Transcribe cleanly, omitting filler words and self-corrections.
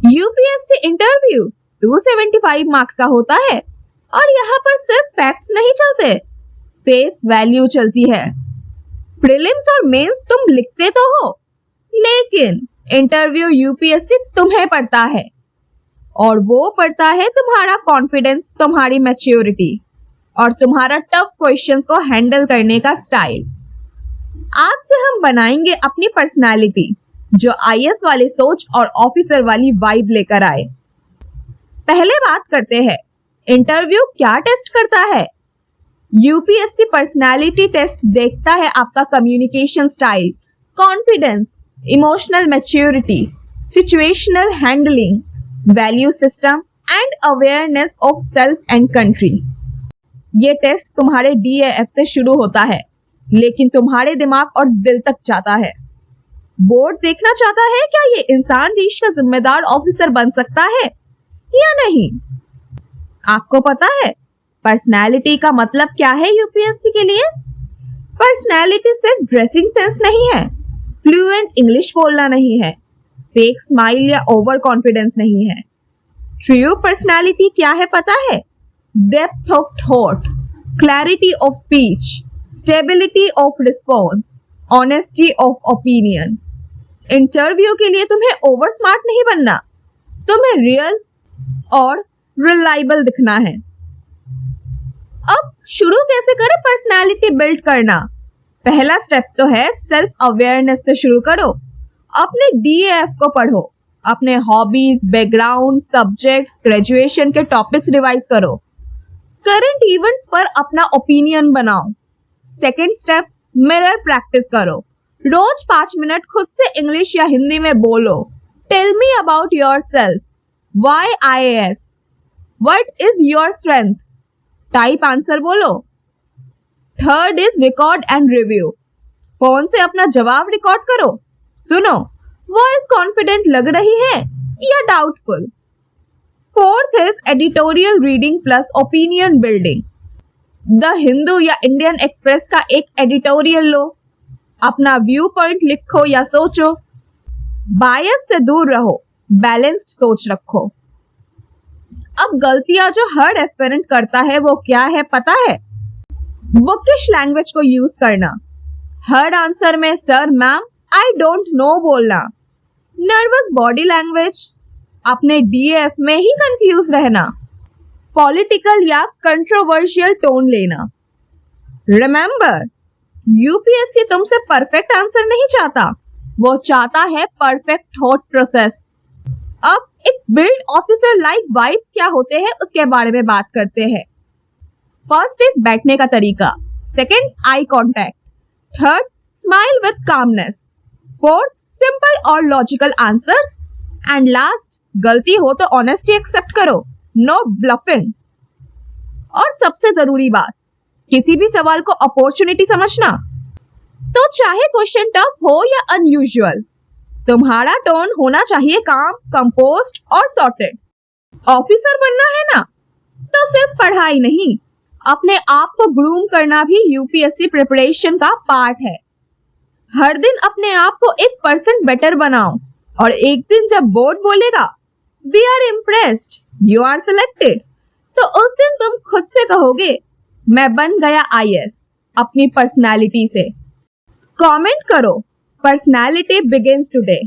UPSC interview 275 marks का होता है और यहाँ पर सिर्फ फैक्ट्स नहीं चलते, फेस वैल्यू चलती है। प्रीलिम्स और मेंस तुम लिखते तो हो, लेकिन इंटरव्यू यूपीएससी तुम्हें पढ़ता है, और वो पढ़ता है तुम्हारा कॉन्फिडेंस, तुम्हारी मैच्योरिटी और तुम्हारा टफ क्वेश्चंस को हैंडल करने का स्टाइल। आज से हम बनाएंगे अपनी पर्सनालिटी जो आईएएस वाली सोच और ऑफिसर वाली वाइब लेकर आए। पहले बात करते हैं, इंटरव्यू क्या टेस्ट करता है। यूपीएससी पर्सनालिटी टेस्ट देखता है आपका communication style, confidence, emotional maturity, situational handling, value system and awareness of self and country. ये टेस्ट तुम्हारे डीएएफ से शुरू होता है, लेकिन तुम्हारे दिमाग और दिल तक जाता है। बोर्ड देखना चाहता है क्या ये इंसान देश का जिम्मेदार ऑफिसर बन सकता है या नहीं। आपको पता है पर्सनैलिटी का मतलब क्या है यूपीएससी के लिए? पर्सनैलिटी सिर्फ ड्रेसिंग सेंस नहीं है, फ्लुएंट इंग्लिश बोलना नहीं है, फेक स्माइल या ओवर कॉन्फिडेंस नहीं है। ट्रू पर्सनैलिटी क्या है पता है? Depth of thought, clarity of speech, stability of response, honesty of opinion. Interview के लिए तुम्हें ओवर स्मार्ट नहीं बनना, तुम्हें रियल और रिलायबल दिखना है। अब शुरू कैसे करें पर्सनालिटी बिल्ड करना? पहला स्टेप तो है सेल्फ अवेयरनेस से शुरू करो। अपने डीएएफ को पढ़ो, अपने हॉबीज, बैकग्राउंड, सब्जेक्ट्स, ग्रेजुएशन के टॉपिक्स रिवाइज करो, करंट इवेंट्स पर अपना ओपिनियन बनाओ। सेकेंड स्टेप, मिरर प्रैक्टिस करो। रोज 5 मिनट खुद से इंग्लिश या हिंदी में बोलो। Tell me about yourself, why IAS, what is your strength, type answer बोलो। Third is record and review. Phone से अपना जवाब रिकॉर्ड करो, सुनो वॉइस कॉन्फिडेंट लग रही है या doubtful. Fourth is editorial reading plus opinion building. The Hindu या इंडियन एक्सप्रेस का एक एडिटोरियल लो, अपना व्यू पॉइंट लिखो या सोचो। बायस से दूर रहो, बैलेंस्ड सोच रखो। अब गलतियां जो हर एस्पिरेंट करता है वो क्या है पता है? बुकिश लैंग्वेज को यूज करना, हर आंसर में sir, ma'am, I don't know बोलना, नर्वस बॉडी लैंग्वेज, अपने डीएफ में ही कंफ्यूज रहना, पॉलिटिकल या कंट्रोवर्शियल टोन लेना। रिमेंबर, यूपीएससी तुमसे परफेक्ट आंसर नहीं चाहता, वो चाहता है परफेक्ट थॉट प्रोसेस। अब एक बिल्ड ऑफिसर लाइक वाइब्स क्या होते हैं उसके बारे में बात करते हैं। फर्स्ट इज बैठने का तरीका, second eye contact, third smile with calmness, fourth simple और लॉजिकल आंसर्स, एंड लास्ट गलती हो तो ऑनेस्टी एक्सेप्ट करो, नो ब्लफिंग। और सबसे जरूरी बात, किसी भी सवाल को अपॉर्चुनिटी समझना। तो चाहे क्वेश्चन टफ हो या अनयूजुअल, तुम्हारा टोन होना चाहिए काम, कंपोज्ड और सॉर्टेड। ऑफिसर बनना है ना, तो सिर्फ पढ़ाई नहीं, अपने आप को ग्रूम करना भी यूपीएससी प्रिपरेशन का पार्ट है। हर दिन अपने आप को 1% बेटर बनाओ, और एक दिन जब बोर्ड बोलेगा we are impressed, you are selected, तो उस दिन तुम खुद से कहोगे मैं बन गया आईएएस अपनी पर्सनालिटी से। कमेंट करो, पर्सनालिटी बिगिंस टुडे।